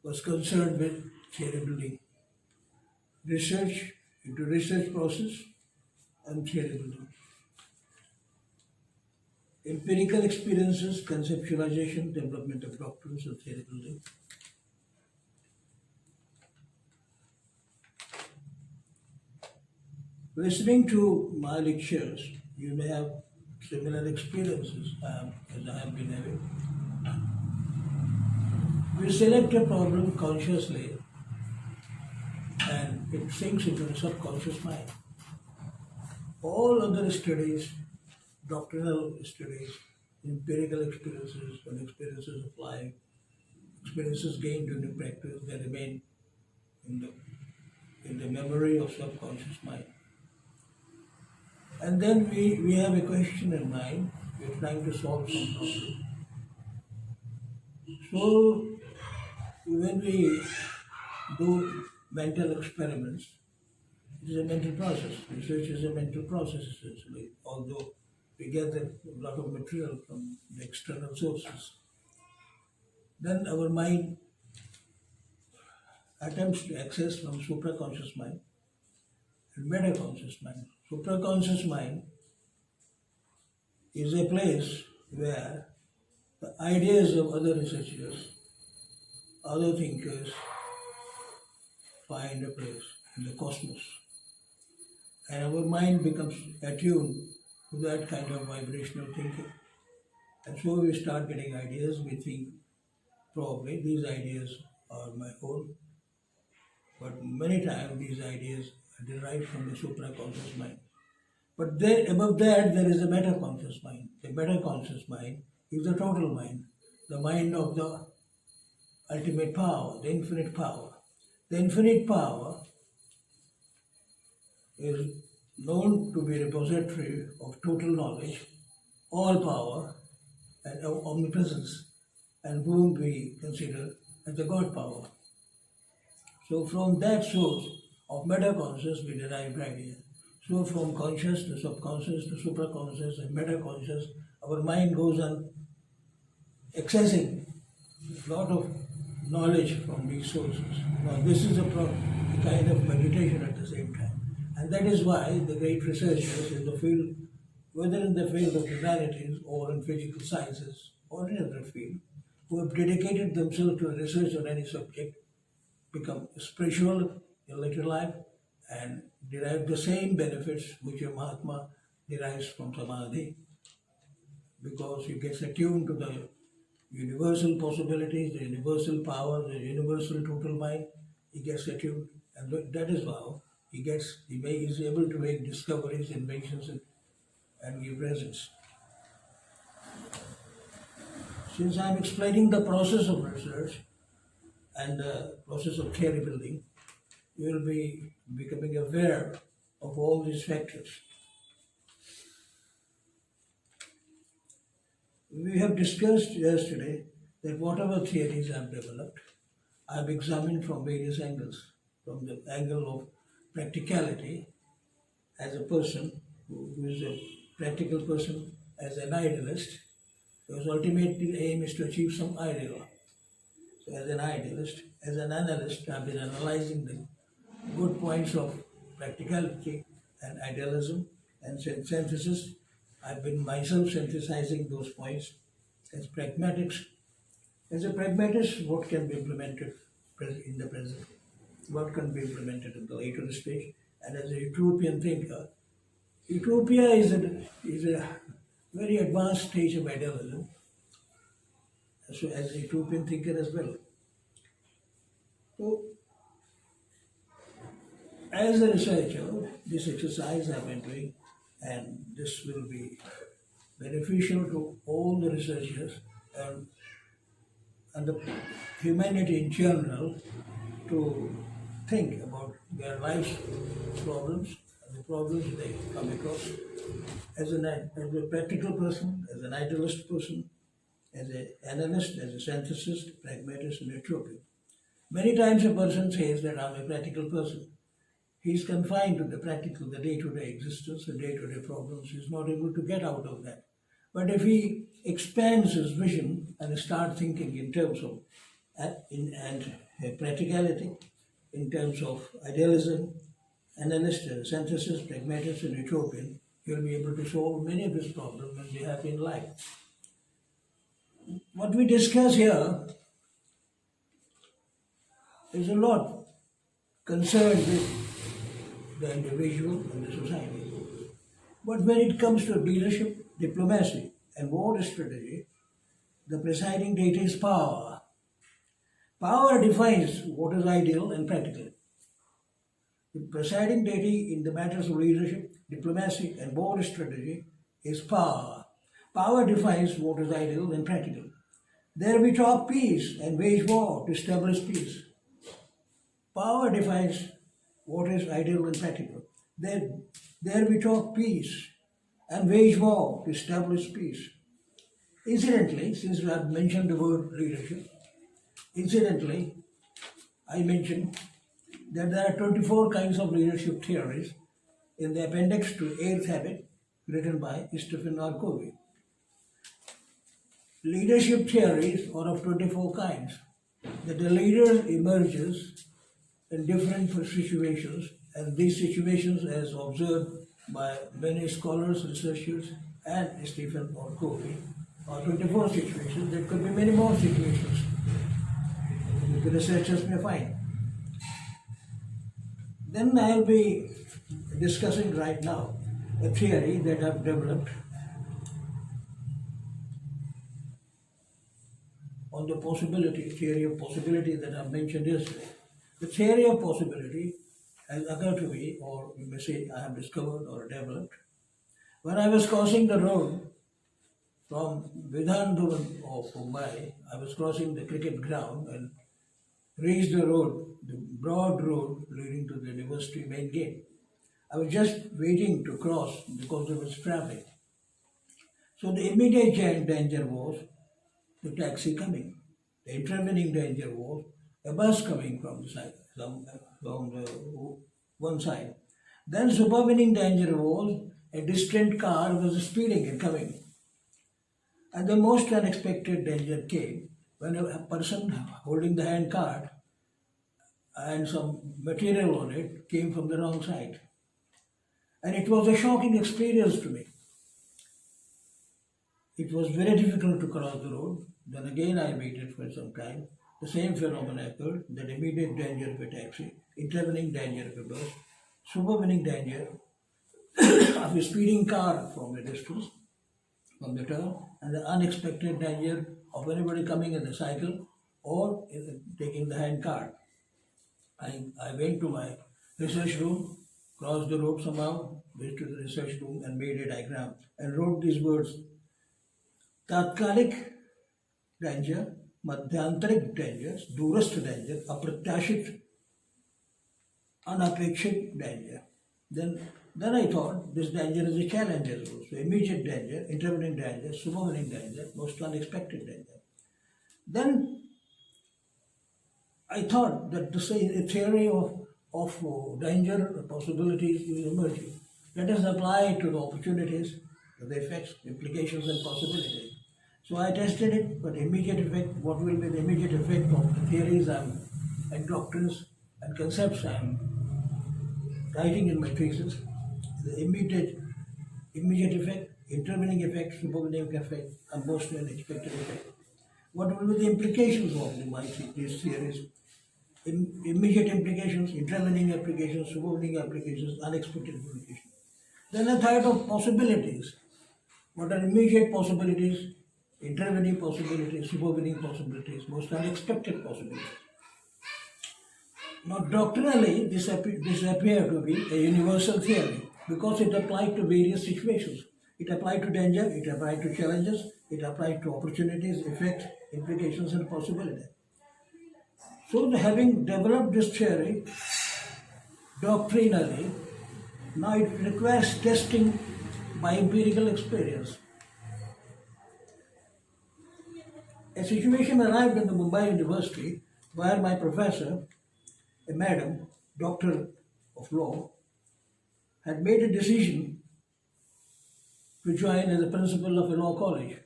was concerned with theory building, research into research process and theory building. Empirical experiences, conceptualization, development of doctrines of theory building. Listening to my lectures, you may have similar experiences as I have been having. We select a problem consciously and it sinks into the subconscious mind. All other studies, doctrinal studies, empirical experiences and experiences of life, experiences gained during practice, they remain in the memory of subconscious mind. And then we have a question in mind, we're trying to solve some problem. So when we do mental experiments, it is a mental process. Research is a mental process essentially, although we gather a lot of material from the external sources. Then our mind attempts to access from supraconscious mind and metaconscious mind. Supraconscious mind is a place where the ideas of other researchers, other thinkers find a place in the cosmos. And our mind becomes attuned to that kind of vibrational thinking. And so we start getting ideas, we think probably these ideas are my own, but many times these ideas are derived from the supraconscious mind. But there, above that, there is a metaconscious mind. The metaconscious mind is the total mind, the mind of the ultimate power, the infinite power. The infinite power is known to be a repository of total knowledge, all power, and omnipresence, and whom we consider as the God power. So from that source of metaconscious we derive idea. So from conscious to subconscious to supraconscious and metaconscious, our mind goes on accessing a lot of knowledge from these sources. Now this is a kind of meditation at the same time. And that is why the great researchers in the field, whether in the field of humanities or in physical sciences or in other field, who have dedicated themselves to research on any subject, become spiritual in later life and derive the same benefits which a Mahatma derives from Samadhi, because he gets attuned to the universal possibilities, the universal power, the universal total mind. He gets attuned, and that is how he is able to make discoveries, inventions, and give results. Since I am explaining the process of research and the process of theory building, you will be becoming aware of all these factors. We have discussed yesterday that whatever theories I have developed, I have examined from various angles. From the angle of practicality, as a person who is a practical person, as an idealist, whose ultimate aim is to achieve some ideal. So as an idealist, as an analyst, I have been analyzing the good points of practicality and idealism and synthesis. I've been myself synthesizing those points as pragmatics. As a pragmatist, what can be implemented in the present? What can be implemented in the later stage? And as a utopian thinker, utopia is a very advanced stage of idealism. So as a utopian thinker as well. So as a researcher, this exercise I've been doing, and this will be beneficial to all the researchers and the humanity in general to think about their life's problems and the problems they come across. As a practical person, as an idealist person, as an analyst, as a synthesist, pragmatist, and utopian. Many times a person says that I'm a practical person. He's confined to the practical, the day-to-day existence, the day-to-day problems. He's not able to get out of that. But if he expands his vision and starts thinking in terms of and practicality in terms of idealism, analysis, synthesis, pragmatism, and utopian, you'll be able to solve many of these problems and be happy in life. What we discuss here is a lot concerned with the individual and the society. But when it comes to leadership, diplomacy, and war strategy, the presiding deity is power. Power defines what is ideal and practical. The presiding deity in the matters of leadership, diplomacy, and war strategy is power. Power defines what is ideal and practical. There we talk peace and wage war to establish peace. Power defines what is ideal and practical. There we talk peace and wage war to establish peace. Incidentally, since we have mentioned the word leadership, I mentioned that there are 24 kinds of leadership theories in the appendix to Eighth Habit written by Stephen R. Covey. Leadership theories are of 24 kinds. That the leader emerges in different situations, and these situations, as observed by many scholars, researchers, and Stephen R. Covey, are 24 situations. There could be many more situations the researchers may find. Then I'll be discussing right now a theory that I've developed on the theory of possibility that I mentioned yesterday. The theory of possibility has occurred to me, or you may say I have discovered or developed, when I was crossing the road from Vidhan Bhavan of Mumbai. I was crossing the cricket ground and reached the road, the broad road leading to the university main gate. I was just waiting to cross because there was traffic. So the immediate danger was the taxi coming. The intervening danger was a bus coming from the side, from the one side. Then supervening danger was a distant car was speeding and coming. And the most unexpected danger came when a person holding the hand cart and some material on it came from the wrong side. And it was a shocking experience to me. It was very difficult to cross the road. Then again I waited for some time. The same phenomenon occurred, that immediate danger of a taxi, intervening danger of a bus, supervening danger of a speeding car from a distance, from the turn, and the unexpected danger of anybody coming in a cycle or taking the hand cart. I went to my research room, crossed the road somehow, went to the research room and made a diagram and wrote these words: तात्कालिक danger, मध्यांतरिक danger, दूरस्थ danger, अप्रत्याशित, unapekshit danger. Then I thought this danger is a challenge as well. So immediate danger, intervening danger, supervening danger, most unexpected danger. Then I thought that to say a theory of danger possibilities is emerging. Let us apply it to the opportunities, to the effects, implications, and possibilities. So I tested it, but immediate effect, what will be the immediate effect of the theories and doctrines and concepts I'm writing in my thesis? The immediate effect, intervening effect, supervening effect, and most unexpected effect. What will be the implications of these theories? Immediate implications, intervening applications, supervening applications, unexpected implications. Then a third of possibilities. What are immediate possibilities, intervening possibilities, supervening possibilities, most unexpected possibilities? Now, doctrinally, this appeared to be a universal theory because it applied to various situations. It applied to danger, it applied to challenges, it applied to opportunities, effects, implications, and possibilities. So, having developed this theory doctrinally, now it requires testing by empirical experience. A situation arrived in the Mumbai University where my professor, a madam, doctor of law, had made a decision to join as a principal of a law college.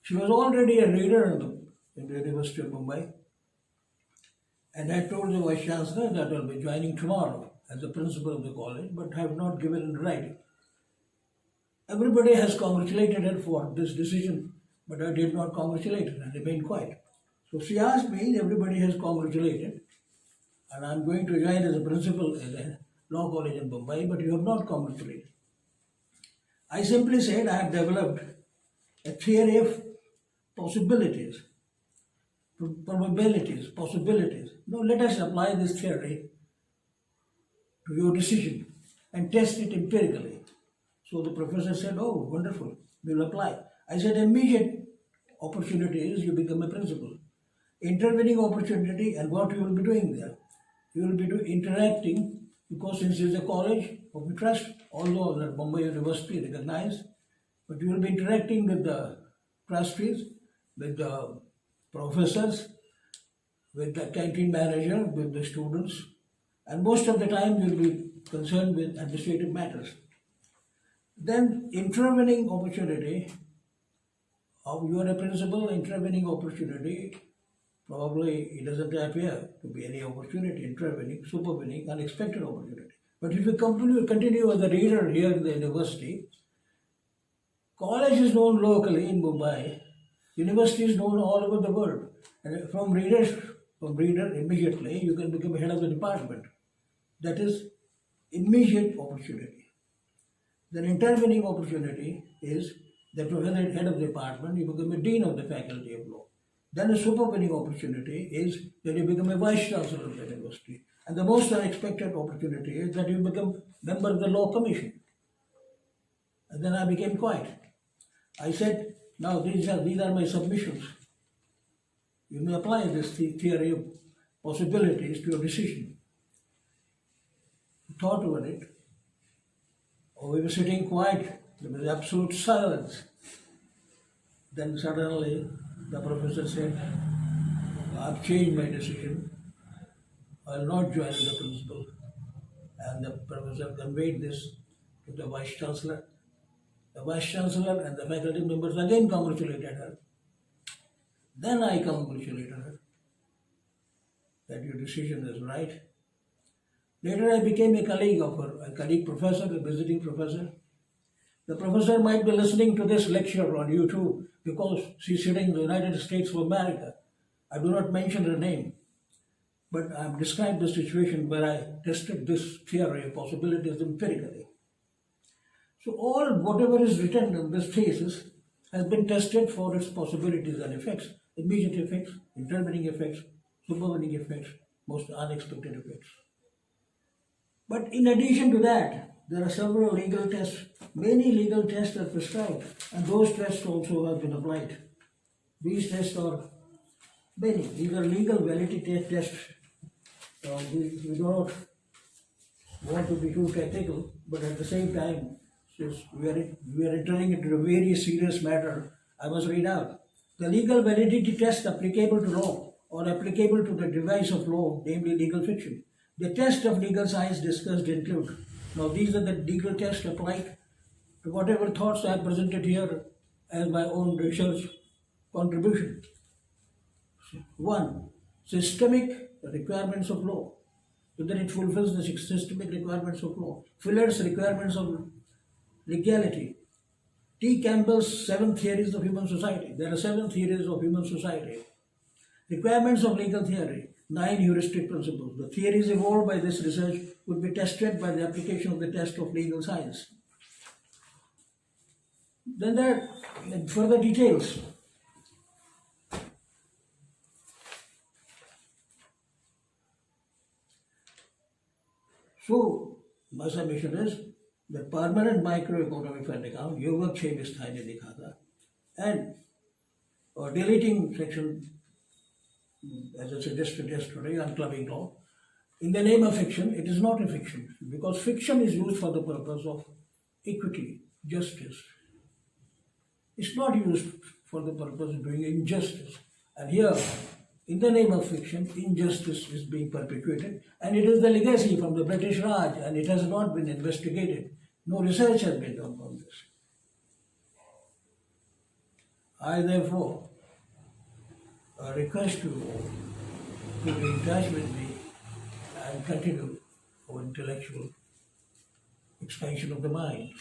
She was already a leader in the University of Mumbai. And I told the Vice Chancellor that I'll be joining tomorrow as the principal of the college, but have not given in writing. Everybody has congratulated her for this decision, but I did not congratulate her and remained quiet. So she asked me, everybody has congratulated, and I'm going to join as a principal in a law college in Mumbai, but you have not congratulated. I simply said I have developed a theory of possibilities, probabilities, possibilities. Now let us apply this theory to your decision and test it empirically. So the professor said, oh, wonderful, we'll apply. I said, immediate opportunity is you become a principal. Intervening opportunity and what you will be doing there. You will be interacting, because since it's a college of trust, although that Bombay University recognized, but you will be interacting with the trustees, with the professors, with the canteen manager, with the students, and most of the time you will be concerned with administrative matters. Then intervening opportunity, you are a principal, intervening opportunity, probably it doesn't appear to be any opportunity, intervening, supervening, unexpected opportunity. But if you continue as a reader here in the university, college is known locally in Mumbai, university is known all over the world. And from reader immediately you can become head of the department. That is immediate opportunity. Then intervening opportunity is that you are head of the department, you become a dean of the faculty of law. Then a supervening opportunity is that you become a vice chancellor of the university. And the most unexpected opportunity is that you become member of the law commission. And then I became quiet. I said, now these are my submissions. You may apply this theory of possibilities to your decision. Thought over it. We were sitting quiet, there was absolute silence. Then suddenly the professor said, I've changed my decision, I'll not join as the principal. And the professor conveyed this to the Vice Chancellor. The Vice Chancellor and the faculty members again congratulated her. Then I congratulated her that your decision is right. Later I became a colleague of her, a colleague professor, a visiting professor. The professor might be listening to this lecture on YouTube because she's sitting in the United States of America. I do not mention her name, but I have described the situation where I tested this theory of possibilities empirically. So whatever is written in this thesis has been tested for its possibilities and effects, immediate effects, intervening effects, supervening effects, most unexpected effects. But in addition to that, there are several legal tests. Many legal tests are prescribed, and those tests also have been applied. These tests are many. These are legal validity tests. We do not want to be too technical, but at the same time, since we are entering into a very serious matter, I must read out. The legal validity test applicable to law or applicable to the device of law, namely legal fiction. The test of legal science discussed include. Now these are the legal tests applied to whatever thoughts I have presented here as my own research contribution. 1. Systemic requirements of law. Whether it fulfills the systemic requirements of law. Fuller's requirements of legality. T. Campbell's 7 theories of human society. There are 7 theories of human society. Requirements of legal theory. 9 heuristic principles. The theories evolved by this research would be tested by the application of the test of legal science. Then there are further details. So, my submission is the permanent microeconomic fund account, yoga छह में स्थाई ने लिखा था, and deleting section, as I suggested yesterday, on clubbing law. In the name of fiction, it is not a fiction, because fiction is used for the purpose of equity, justice. It's not used for the purpose of doing injustice. And here, in the name of fiction, injustice is being perpetuated, and it is the legacy from the British Raj, and it has not been investigated. No research has been done on this. I therefore request you to be in touch with me and continue our intellectual expansion of the mind.